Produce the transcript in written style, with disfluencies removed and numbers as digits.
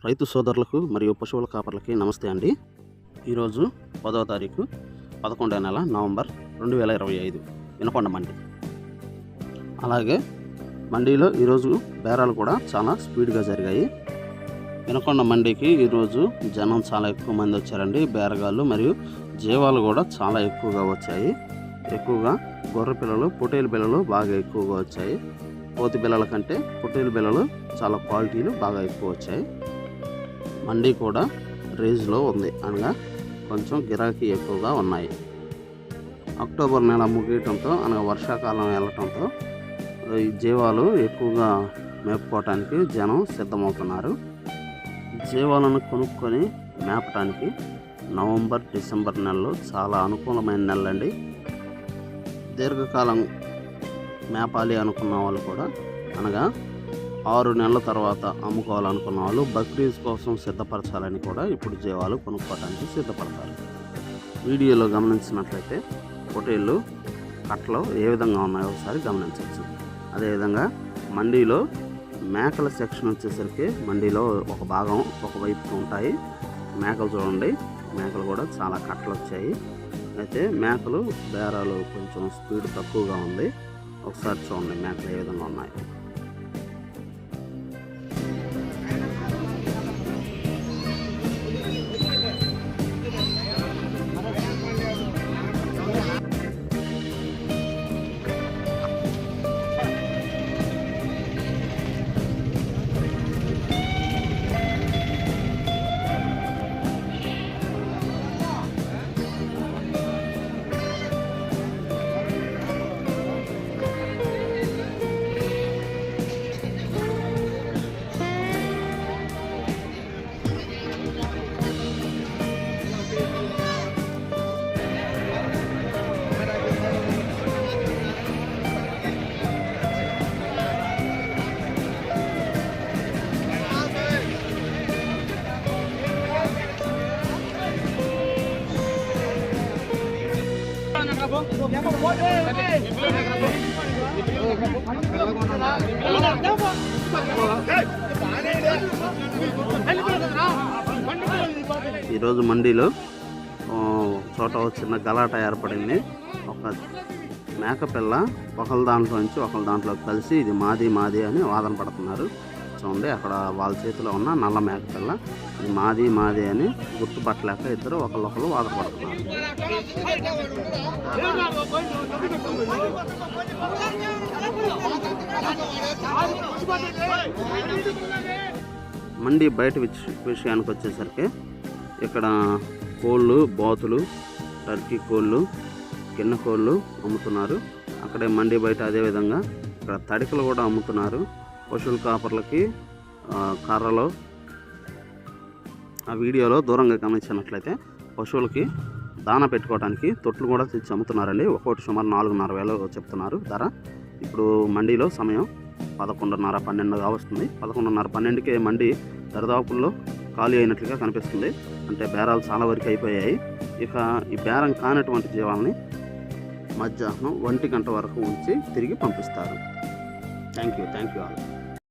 రైతు సోదరులకు మరియు పశువుల కాపర్లకి నమస్తే అండి. ఈరోజు 10వ తారీఖు 11వ నెల నవంబర్ 2025 వినకొండ మండి. అలాగే మండీలో ఈరోజు బేరాలు కూడా చాలా స్పీడ్గా జరిగాయి. వినకొండ మండీకి ఈరోజు జనం చాలా ఎక్కువ మంది వచ్చారండి. బేరగాళ్ళు మరియు జీవాలు కూడా చాలా ఎక్కువగా వచ్చాయి. ఎక్కువగా గొర్రె పిల్లలు, పొట్టేలు పిల్లలు బాగా ఎక్కువగా వచ్చాయి. పోతి పిల్లల కంటే పొట్టేలు పిల్లలు చాలా క్వాలిటీలు బాగా ఎక్కువ వచ్చాయి. మండీ కూడా రేంజ్లో ఉంది, అనగా కొంచెం గిరాకీ ఎక్కువగా ఉన్నాయి. అక్టోబర్ నెల ముగియటంతో అనగా వర్షాకాలం వెళ్ళటంతో ఈ జీవాలు ఎక్కువగా మేపుకోవటానికి జనం సిద్ధమవుతున్నారు. జీవాలను కొనుక్కొని మేపటానికి నవంబర్, డిసెంబర్ నెలలు చాలా అనుకూలమైన నెలలండి. దీర్ఘకాలం మేపాలి అనుకున్న వాళ్ళు కూడా, అనగా 6 నెలల తర్వాత అమ్ముకోవాలనుకున్న వాళ్ళు బక్రీద్ కోసం సిద్ధపరచాలని కూడా ఇప్పుడు జీవాలు కొనుక్కోవడానికి సిద్ధపడతారు. వీడియోలో గమనించినట్లయితే పొట్టేళ్ళు కట్టలు ఏ విధంగా ఉన్నాయో ఒకసారి గమనించవచ్చు. అదేవిధంగా మండీలో మేకల సెక్షన్ వచ్చేసరికి మండీలో ఒక భాగం ఒకవైపు ఉంటాయి. మేకలు చూడండి, మేకలు కూడా చాలా కట్టలు వచ్చాయి. అయితే మేకలు బేరాలు కొంచెం స్పీడ్ తక్కువగా ఉంది. ఒకసారి చూడండి మేకలు ఏ విధంగా ఉన్నాయి. ఈరోజు మండీలో చోట చిన్న గలాట ఏర్పడింది. ఒక మేకపిల్ల ఒకళ్ళ దాంట్లో నుంచి ఒకళ్ళ దాంట్లో కలిసి ఇది మాది మాది అని వాదన పడుతున్నారు. చూడండి, అక్కడ వాళ్ళ చేతిలో ఉన్న నల్ల మేకపిల్ల ఇది మాది మాది అని గుర్తుపట్టలేక ఇద్దరు ఒకళ్ళొకళ్ళు వాదన పడుతున్నారు. మండీ బయట విషయానికి వచ్చేసరికి ఇక్కడ కోళ్ళు, బాతులు, టర్కీ కోళ్ళు, గిన్నె కోళ్ళు అమ్ముతున్నారు. అక్కడే మండీ బయట అదేవిధంగా ఇక్కడ తడికలు కూడా అమ్ముతున్నారు. పశువుల కాపర్లకి కర్రలు ఆ వీడియోలో దూరంగా గమనించినట్లయితే పశువులకి దానా పెట్టుకోవడానికి తొట్లు కూడా తెచ్చి అమ్ముతున్నారండి. ఒక్కోటి సుమారు 4,500 చెప్తున్నారు ధర. ఇప్పుడు మండీలో సమయం 11:30, 12గా వస్తుంది. 11:30, 12కే మండీ దరిదాపుల్లో ఖాళీ అయినట్లుగా కనిపిస్తుంది. అంటే బేరాలు చాలా వరకు అయిపోయాయి. ఇక ఈ బేరం కానటువంటి జీవాలని మధ్యాహ్నం 1 గంట వరకు ఉంచి తిరిగి పంపిస్తారు. Thank you all.